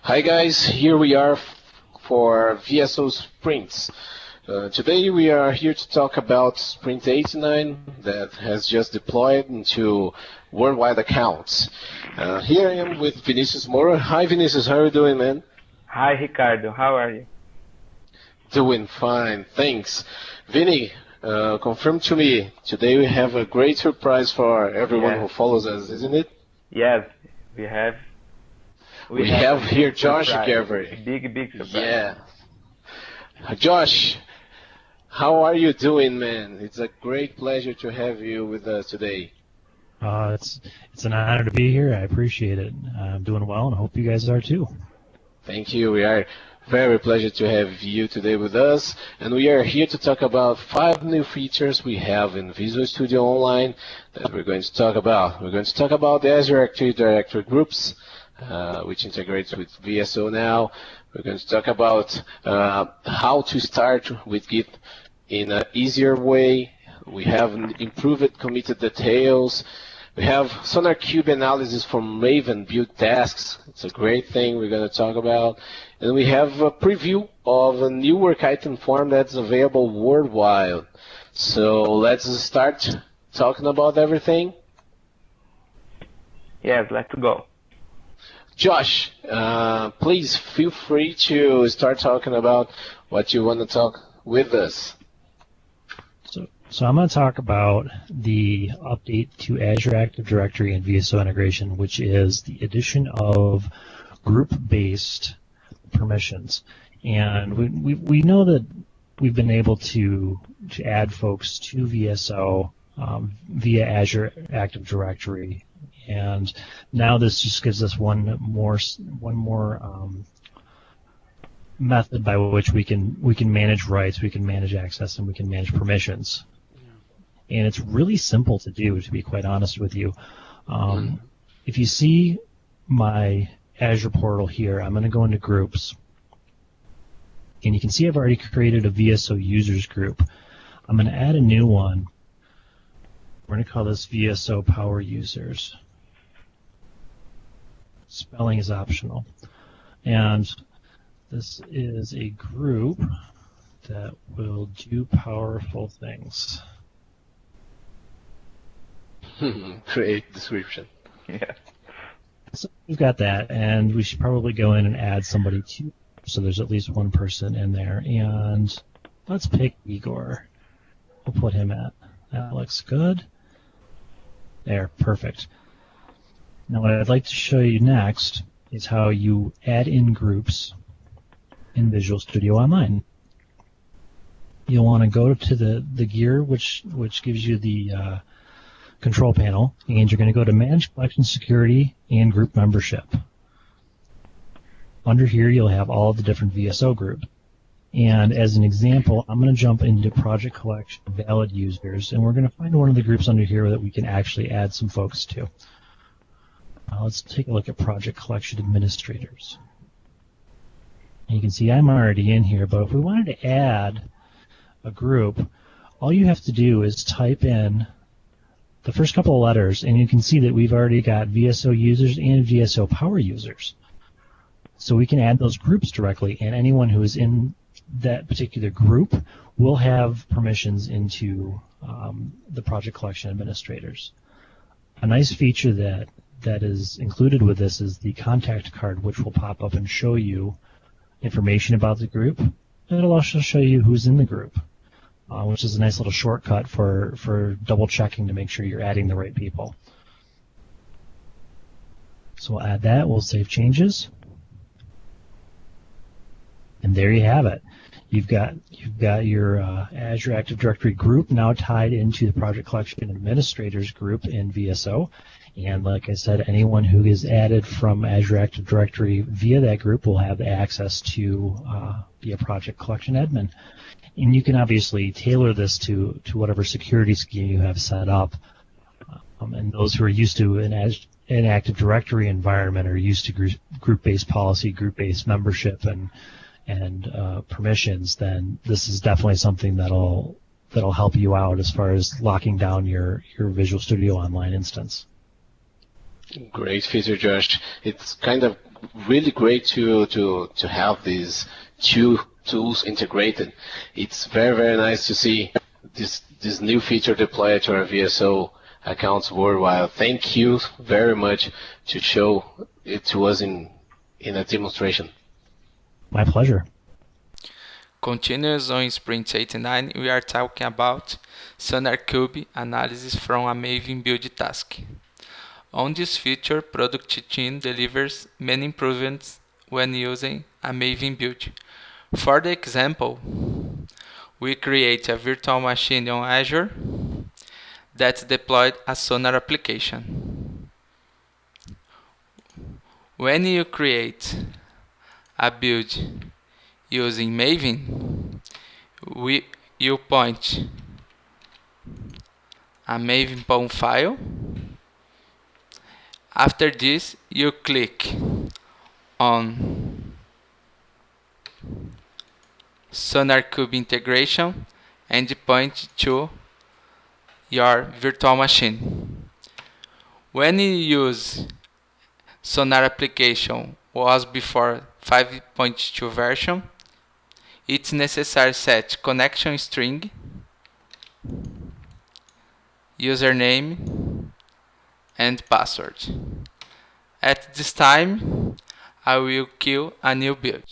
Hi guys, here we are for VSO Sprints. Today we are here to talk about Sprint 89 that has just deployed into worldwide accounts. Here I am with Vinicius Moura. Hi Vinicius, how are you doing, man? Hi Ricardo, how are you? Doing fine, thanks. Vinny, confirm to me, today we have a great surprise for everyone who follows us, isn't it? Yes, we have. We have here Josh Gavery. Big surprise. Yeah. Josh, how are you doing, man? It's a great pleasure to have you with us today. It's an honor to be here. I appreciate it. I'm doing well, and I hope you guys are too. Thank you. We are very pleased to have you today with us, and we are here to talk about 5 new features we have in Visual Studio Online that we're going to talk about. We're going to talk about the Azure AD Groups, which integrates with VSO now. We're going to talk about how to start with Git in an easier way. We have improved committed details. We have SonarQube analysis from Maven build tasks. It's a great thing we're going to talk about. And we have a preview of a new work item form that's available worldwide. So let's start talking about everything. Yes, let's go. Josh, please feel free to start talking about what you want to talk with us. So I'm going to talk about the update to Azure Active Directory and VSO integration, which is the addition of group-based permissions. And we know that we've been able to add folks to VSO via Azure Active Directory. And now this just gives us one more method by which we can manage rights, we can manage access, and we can manage permissions. And it's really simple to do, to be quite honest with you. If you see my Azure portal here, I'm going to go into groups. And you can see I've already created a VSO users group. I'm going to add a new one. We're going to call this VSO Power Users. Spelling is optional. And this is a group that will do powerful things. Great description. Yeah. So we've got that, and we should probably go in and add somebody to, so there's at least one person in there. And let's pick Igor. We'll put him at. That looks good. There, perfect. Now what I'd like to show you next is how you add in groups in Visual Studio Online. You'll want to go to the gear, which gives you the control panel, and you're going to go to Manage Collection Security and Group Membership. Under here, you'll have all the different VSO groups. And as an example, I'm going to jump into Project Collection Valid Users, and we're going to find one of the groups under here that we can actually add some folks to. Let's take a look at Project Collection Administrators. And you can see I'm already in here, but if we wanted to add a group, all you have to do is type in the first couple of letters, and you can see that we've already got VSO users and VSO power users. So we can add those groups directly, and anyone who is in that particular group will have permissions into the project collection administrators. A nice feature that is included with this is the contact card, which will pop up and show you information about the group, and it'll also show you who's in the group. Which is a nice little shortcut for double checking to make sure you're adding the right people. So we'll add that, we'll save changes. And there you have it. You've got your Azure Active Directory group now tied into the Project Collection Administrators group in VSO. And like I said, anyone who is added from Azure Active Directory via that group will have access to be a Project Collection admin. And you can obviously tailor this to whatever security scheme you have set up. And those who are used to an Active Directory environment are used to group-based policy, group-based membership, and permissions. Then this is definitely something that'll help you out as far as locking down your Visual Studio Online instance. Great feature, Josh. It's kind of really great to have these two tools integrated. It's very nice to see this new feature deployed to our VSO accounts worldwide. Thank you very much to show it to us in a demonstration. My pleasure. Continues on Sprint 89, we are talking about SonarQube analysis from a Maven build task. On this feature, product team delivers many improvements when using a Maven build. For the example, we create a virtual machine on Azure that deployed a Sonar application. When you create a build using Maven, you point a Maven POM file. After this, you click on SonarQube integration and point to your virtual machine. When you use Sonar application was before 5.2 version, it's necessary set connection string, username, and password. At this time, I will kill a new build.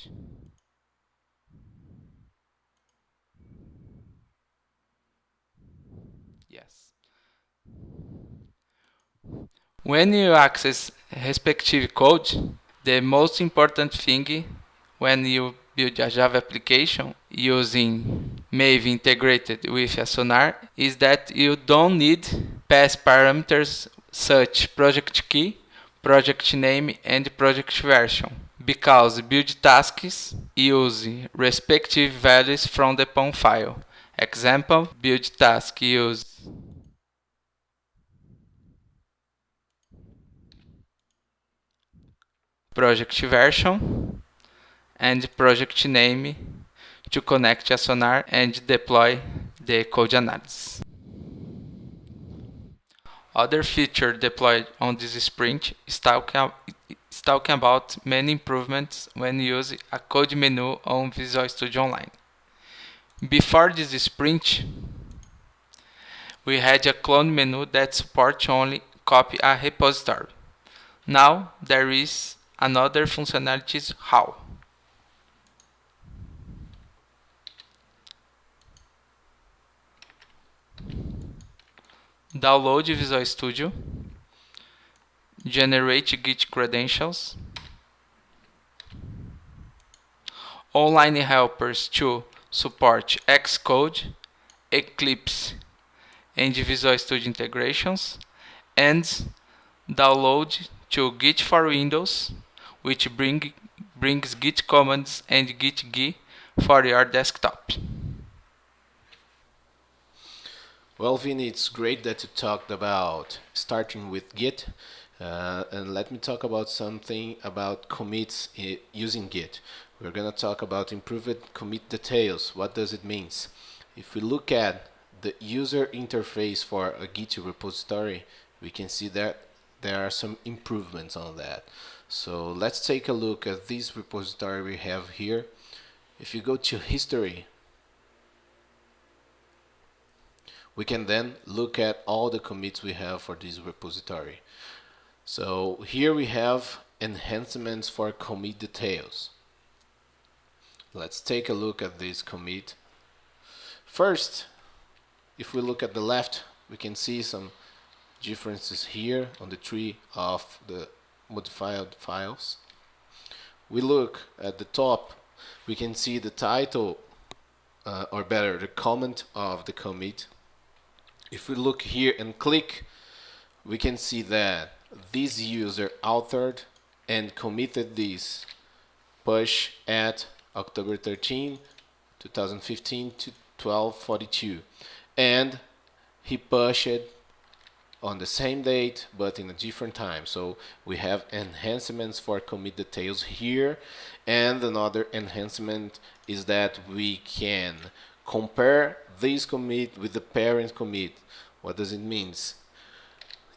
Yes. When you access respective code, the most important thing when you build a Java application using Maven integrated with a Sonar is that you don't need pass parameters such project key, project name, and project version, because build tasks use respective values from the POM file. Example, build task use project version and project name to connect a Sonar and deploy the code analysis. Other feature deployed on this sprint is talking about many improvements when using a code menu on Visual Studio Online. Before this sprint, we had a clone menu that supports only copy a repository. Now there is another functionality how. Download Visual Studio, generate Git credentials, online helpers to support Xcode, Eclipse, and Visual Studio integrations, and download to Git for Windows, which brings Git commands and Git GUI for your desktop. Well, Vinny, it's great that you talked about starting with Git, and let me talk about something about commits using Git. We're going to talk about improved commit details. What does it mean? If we look at the user interface for a Git repository, we can see that there are some improvements on that. So let's take a look at this repository we have here. If you go to history, we can then look at all the commits we have for this repository. So here we have enhancements for commit details. Let's take a look at this commit. First, if we look at the left, we can see some differences here on the tree of the modified files. We look at the top, we can see the title, or better, the comment of the commit. If we look here and click, we can see that this user authored and committed this push at October 13, 2015 to 12:42, and he pushed on the same date but in a different time. So we have enhancements for commit details here, and another enhancement is that we can compare this commit with the parent commit. What does it mean?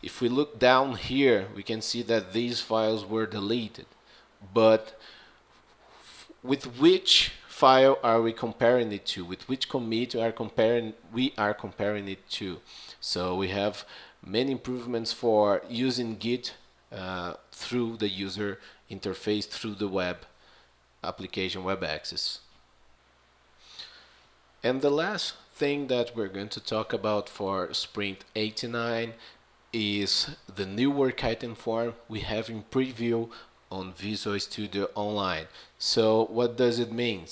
If we look down here, we can see that these files were deleted, but with which file are we comparing it to? With which commit we are comparing it to? So we have many improvements for using Git through the user interface, through the web application, web access. And the last thing that we're going to talk about for Sprint 89 is the new work item form we have in preview on Visual Studio Online. So what does it mean?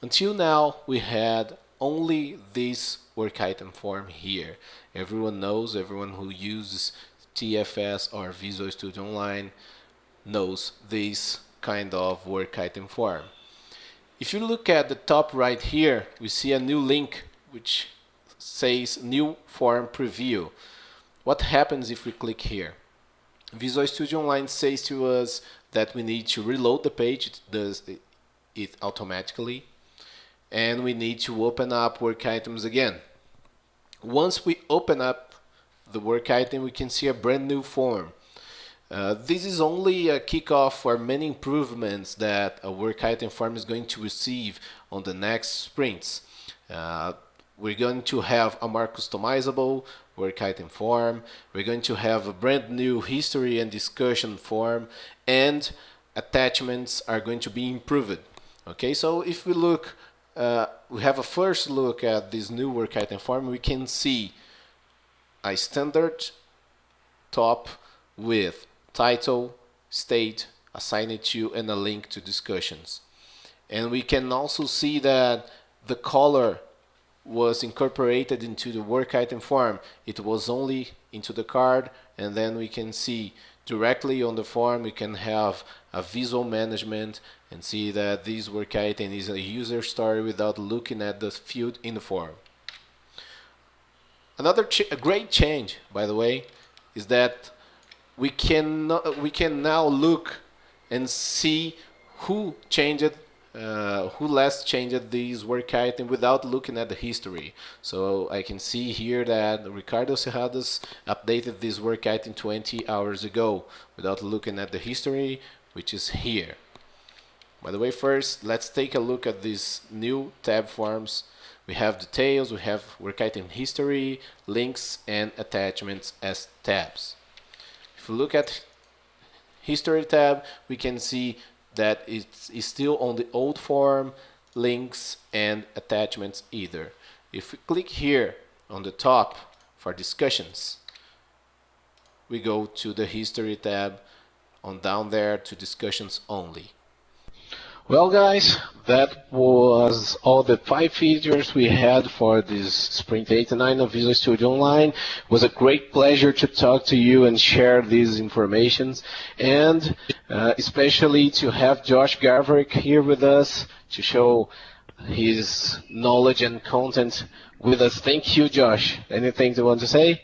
Until now we had only this work item form here. Everyone knows, everyone who uses TFS or Visual Studio Online knows this kind of work item form. If you look at the top right here, we see a new link which says new form preview. What happens if we click here? Visual Studio Online says to us that we need to reload the page. It does it automatically, and we need to open up work items again. Once we open up the work item, we can see a brand new form. This is only a kickoff for many improvements that a work item form is going to receive on the next sprints. We're going to have a more customizable work item form. We're going to have a brand new history and discussion form, and attachments are going to be improved. Okay, so if we look, we have a first look at this new work item form. We can see a standard top with title, state, assigned to, and a link to discussions. And we can also see that the color was incorporated into the work item form. It was only into the card, and then we can see directly on the form we can have a visual management and see that this work item is a user story without looking at the field in the form. Another great change, by the way, is that we can now look and see who changed, who last changed this work item without looking at the history. So I can see here that Ricardo Serradas updated this work item 20 hours ago without looking at the history, which is here. By the way, first let's take a look at these new tab forms. We have details, we have work item history, links, and attachments as tabs. If we look at history tab, we can see that it's still on the old form, links and attachments either. If we click here on the top for discussions, we go to the history tab, on down there to discussions only. Well guys, that was all the 5 features we had for this Sprint 89 of Visual Studio Online. It was a great pleasure to talk to you and share these informations, and especially to have Josh Garverick here with us to show his knowledge and content with us. Thank you, Josh. Anything you want to say?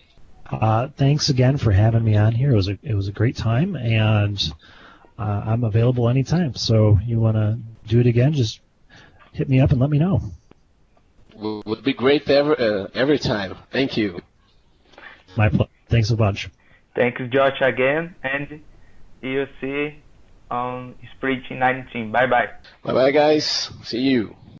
Thanks again for having me on here. It was a great time, and I'm available anytime. So you want to do it again, just hit me up and let me know. Would be great every time. Thank you. My pleasure. Thanks a bunch. Thanks, Josh, again, and you'll see on Sprint 19. Bye-bye. Bye-bye, guys. See you.